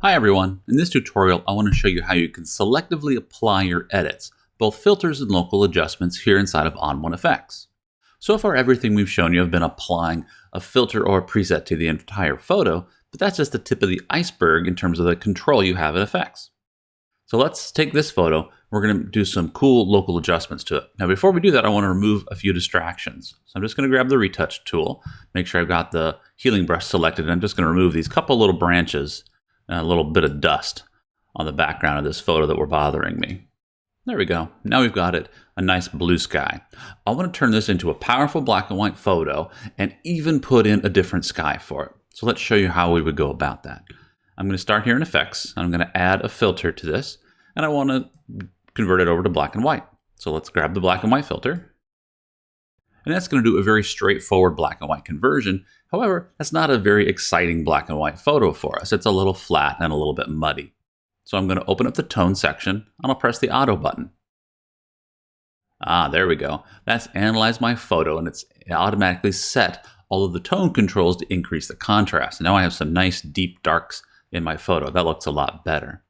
Hi everyone, in this tutorial I want to show you how you can selectively apply your edits, both filters and local adjustments here inside of ON1 effects. So far everything we've shown you have been applying a filter or a preset to the entire photo, but that's just the tip of the iceberg in terms of the control you have in effects. So let's take this photo, we're going to do some cool local adjustments to it. Now before we do that I want to remove a few distractions. So I'm just going to grab the retouch tool, make sure I've got the healing brush selected, and I'm just going to remove these couple little branches and a little bit of dust on the background of this photo that were bothering me. There we go. Now we've got it, a nice blue sky. I want to turn this into a powerful black and white photo and even put in a different sky for it. So let's show you how we would go about that. I'm going to start here in effects. I'm going to add a filter to this and I want to convert it over to black and white. So let's grab the black and white filter. And that's going to do a very straightforward black and white conversion. However, that's not a very exciting black and white photo for us. It's a little flat and a little bit muddy. So I'm going to open up the tone section and I'll press the auto button. There we go. That's analyzed my photo and it's automatically set all of the tone controls to increase the contrast. Now I have some nice deep darks in my photo. That looks a lot better.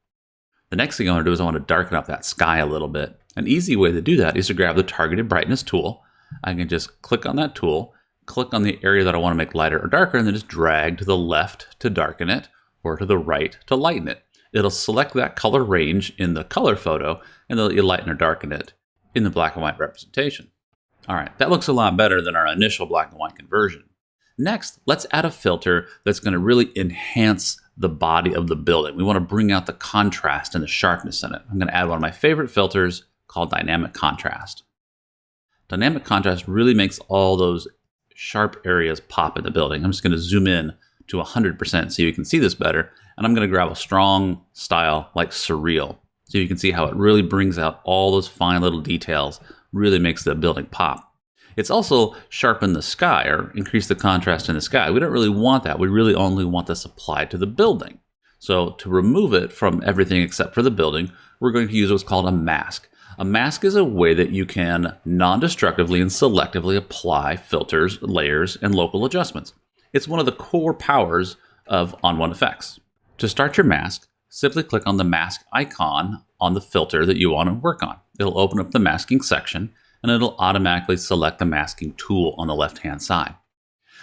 The next thing I want to do is I want to darken up that sky a little bit. An easy way to do that is to grab the targeted brightness tool. I can just click on that tool, click on the area that I want to make lighter or darker, and then just drag to the left to darken it or to the right to lighten it. It'll select that color range in the color photo and then you lighten or darken it in the black and white representation. All right, that looks a lot better than our initial black and white conversion. Next, let's add a filter that's going to really enhance the body of the building. We want to bring out the contrast and the sharpness in it. I'm going to add one of my favorite filters called Dynamic Contrast. Dynamic contrast really makes all those sharp areas pop in the building. I'm just going to zoom in to 100% so you can see this better. And I'm going to grab a strong style like surreal so you can see how it really brings out all those fine little details, really makes the building pop. It's also sharpen the sky or increase the contrast in the sky. We don't really want that. We really only want this applied to the building. So to remove it from everything except for the building, we're going to use what's called a mask. A mask is a way that you can non-destructively and selectively apply filters, layers, and local adjustments. It's one of the core powers of ON1 effects. To start your mask, simply click on the mask icon on the filter that you want to work on. It'll open up the masking section and it'll automatically select the masking tool on the left-hand side.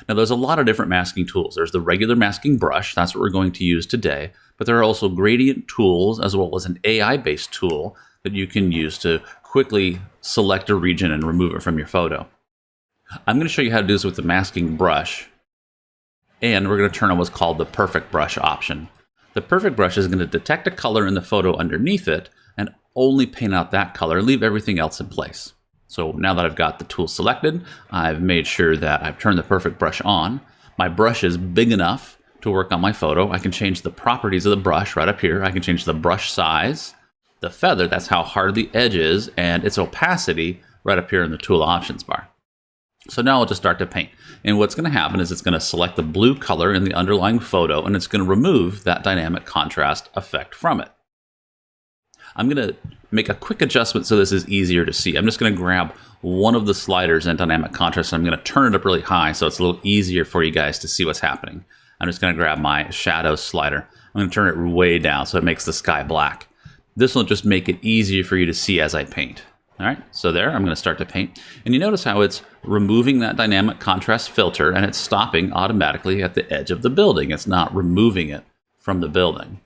Now there's a lot of different masking tools. There's the regular masking brush, that's what we're going to use today, but there are also gradient tools as well as an AI-based tool that you can use to quickly select a region and remove it from your photo. I'm going to show you how to do this with the masking brush, and we're going to turn on what's called the perfect brush option. The perfect brush is going to detect a color in the photo underneath it and only paint out that color and leave everything else in place. So now that I've got the tool selected, I've made sure that I've turned the perfect brush on. My brush is big enough to work on my photo. I can change the properties of the brush right up here. I can change the brush size, the feather, that's how hard the edge is, and its opacity right up here in the tool options bar. So now I'll just start to paint. And what's going to happen is it's going to select the blue color in the underlying photo and it's going to remove that dynamic contrast effect from it. I'm going to make a quick adjustment so this is easier to see. I'm just going to grab one of the sliders in dynamic contrast and I'm going to turn it up really high so it's a little easier for you guys to see what's happening. I'm just going to grab my shadow slider. I'm going to turn it way down so it makes the sky black. This will just make it easier for you to see as I paint. All right, so there, I'm going to start to paint. And you notice how it's removing that dynamic contrast filter and it's stopping automatically at the edge of the building. It's not removing it from the building.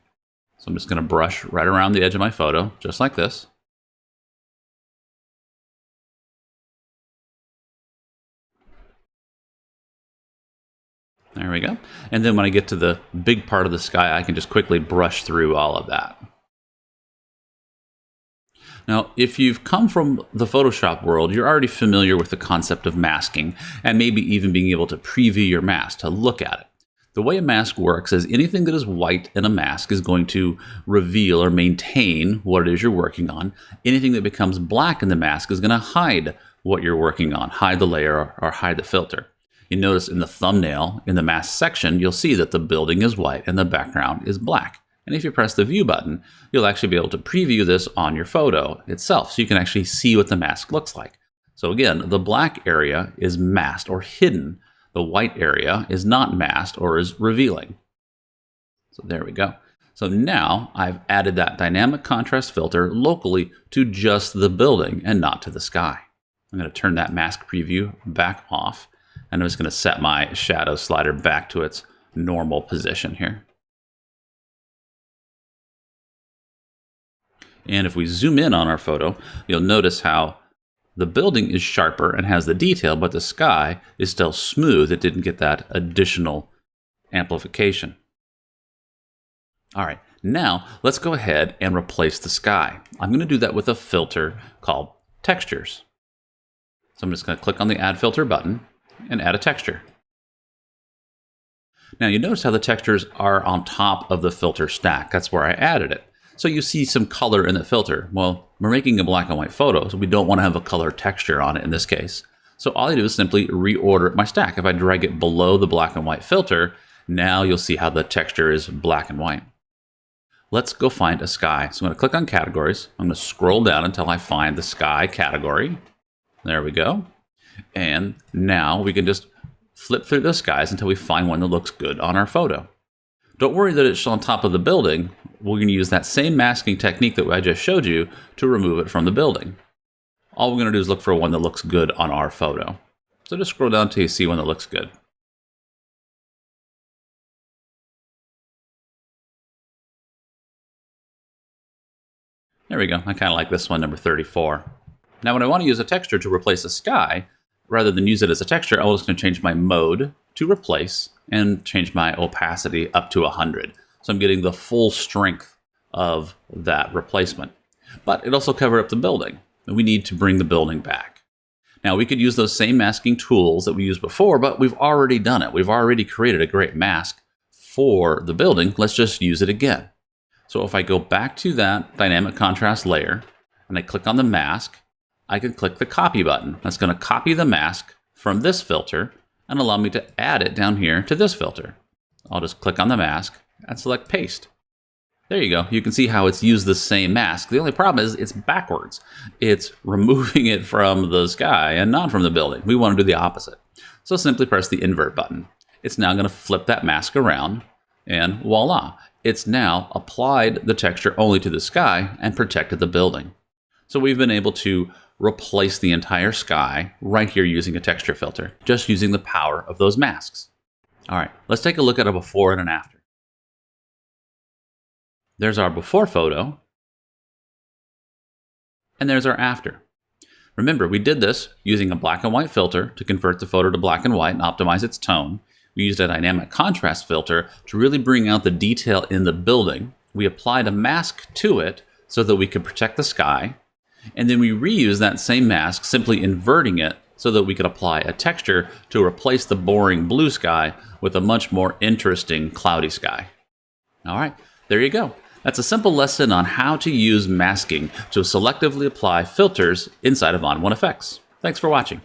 So I'm just going to brush right around the edge of my photo, just like this. There we go. And then when I get to the big part of the sky, I can just quickly brush through all of that. Now, if you've come from the Photoshop world, you're already familiar with the concept of masking and maybe even being able to preview your mask to look at it. The way a mask works is anything that is white in a mask is going to reveal or maintain what it is you're working on. Anything that becomes black in the mask is going to hide what you're working on, hide the layer or hide the filter. You notice in the thumbnail, in the mask section, you'll see that the building is white and the background is black. And if you press the view button, you'll actually be able to preview this on your photo itself so you can actually see what the mask looks like. So again, the black area is masked or hidden. The white area is not masked or is revealing. So there we go. So now I've added that dynamic contrast filter locally to just the building and not to the sky. I'm going to turn that mask preview back off, and I'm just going to set my shadow slider back to its normal position here. And if we zoom in on our photo, you'll notice how the building is sharper and has the detail, but the sky is still smooth. It didn't get that additional amplification. All right, now let's go ahead and replace the sky. I'm going to do that with a filter called Textures. So I'm just going to click on the Add Filter button and add a texture. Now you notice how the textures are on top of the filter stack. That's where I added it. So you see some color in the filter. Well, we're making a black and white photo, so we don't want to have a color texture on it in this case. So all I do is simply reorder my stack. If I drag it below the black and white filter, now you'll see how the texture is black and white. Let's go find a sky. So I'm going to click on categories. I'm going to scroll down until I find the sky category. There we go. And now we can just flip through the skies until we find one that looks good on our photo. Don't worry that it's on top of the building. We're going to use that same masking technique that I just showed you to remove it from the building. All we're going to do is look for one that looks good on our photo. So just scroll down until you see one that looks good. There we go. I kind of like this one, number 34. Now when I want to use a texture to replace a sky, rather than use it as a texture, I'm just going to change my mode to replace and change my opacity up to 100. So I'm getting the full strength of that replacement. But it also covered up the building, and we need to bring the building back. Now we could use those same masking tools that we used before, but we've already done it. We've already created a great mask for the building. Let's just use it again. So if I go back to that dynamic contrast layer and I click on the mask, I can click the copy button. That's going to copy the mask from this filter and allow me to add it down here to this filter. I'll just click on the mask and select paste. There you go. You can see how it's used the same mask. The only problem is it's backwards. It's removing it from the sky and not from the building. We want to do the opposite. So simply press the invert button. It's now going to flip that mask around, and voila. It's now applied the texture only to the sky and protected the building. So we've been able to replace the entire sky right here using a texture filter, just using the power of those masks. All right, let's take a look at a before and an after. There's our before photo, and there's our after. Remember, we did this using a black and white filter to convert the photo to black and white and optimize its tone. We used a dynamic contrast filter to really bring out the detail in the building. We applied a mask to it so that we could protect the sky. And then we reused that same mask, simply inverting it so that we could apply a texture to replace the boring blue sky with a much more interesting cloudy sky. All right, there you go. That's a simple lesson on how to use masking to selectively apply filters inside of ON1 effects. Thanks for watching.